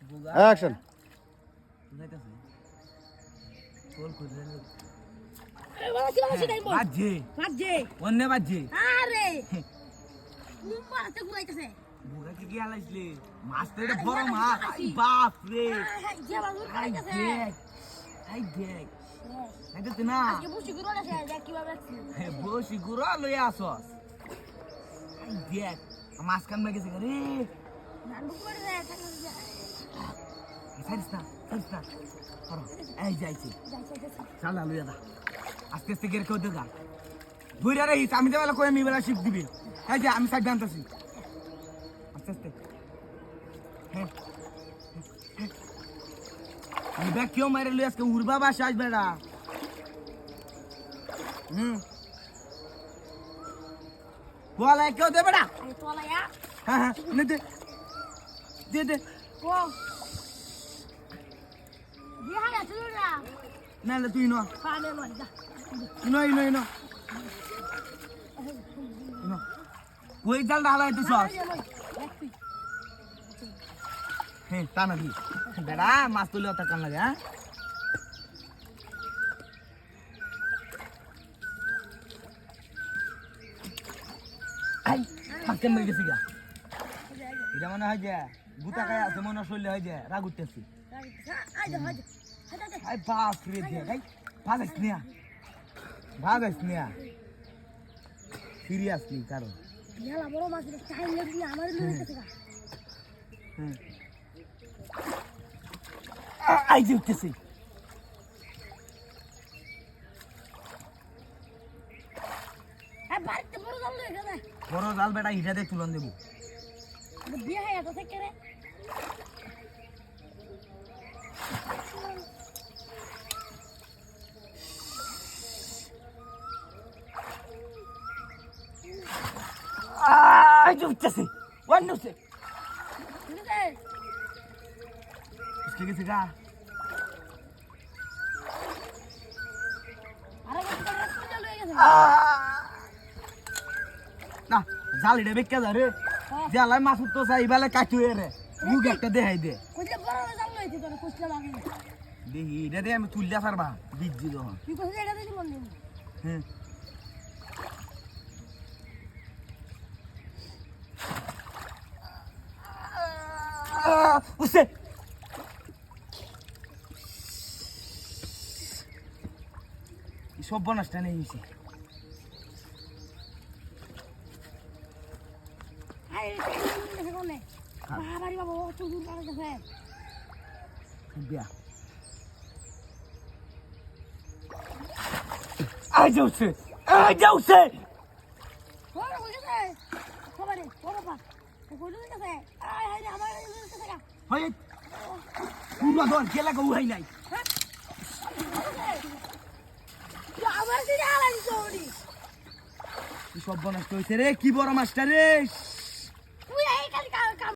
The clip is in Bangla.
অ্যাকশন। অন্য বাজে আরে মুম্বাইতে ঘুরাইতেছে বুড়া কি গিয়া লাইছলে মাছ তো এটা বড় মাছ বাপ রে যে বাবু ঘুরাইতেছে আই দেখ দেখতে না আজকে বসি ঘুরাইতেছে দেখ কিভাবে আছে বসি গুড়া লই আসস আই দেখ মাছ কান গেছে রে নানু করে যায় থাকে সাইস্তা করো এই যাইছি চালা লইয়া দা আস্তে আস্তে গের কো দেগা বুইরা রে আমি দেওয়ালা কই আমি বেলা শিখ দিবি এই যে আমি সাইড জানতাছি আস্তে আস্তে হ্যাঁ আমি ব্যাগ কিও মারে লই আজকে উড়বা বাসা আসবে না বলা কেউ দেবে না আরে তোলা ইয়া হ্যাঁ নে দে ও দিয়া না তুই না না তুই ন পালে লই যা ইনো ওই জাল ঢালাই তুই সস হ্যাঁ তা নাকি বেড়া মাছ তুলে অত কান লাগে হ্যাঁ আই ফাঁকেন মেরে গেছি গা এটা মনে হয় যে গুতা খায় আছে মনে শরীরে হয় যে রাগ উঠতেছি আই বাপ রে দে ভাই ভাগাইস নিয়া সিরিয়াসলি কারণ ইয়ালা বড় মাছ টাইম লাগি আমাদের লইতেছে গা আই যে উঠতেছি বাড়িতে বড় জাল লই গেছে বড় জাল বেটা হিটা দিয়ে তুলন দেবো বিয়ে হয়ে গেছে থেকে রে আই যে উঠতেছি ওয়ান উঠছে ঠিক আছে গা আরে বড় জাল লই গেছে না জাল এটা বেকা যা রে জালাই মাছ উঠতো চাই বেলা কাটুয়ে রে মুখ একটা দেখাই দে কইলে বড় জাল লইতে তোর কইলা লাগে দেখি এটা দিয়ে আমি তুললে পারবা বিজি যখন তুই কইলে এটা দিই মন নেই হ্যাঁ উসে সব বনাসটা নেই হয়েছে আরে গেছে কোনে বাবারি বাবা তুই দূর করে গেছে বিয়া আই যাচ্ছে বড় কই গেছে খবরে ও বাবা কই গেছে আয় হায় আমার গেছে গা হয় পুরো দল কেলা গো উহাই নাই আমার দিকে আলাই চৌড়ি সব বনাস হয়েছে রে কি বড় মাস্টার রে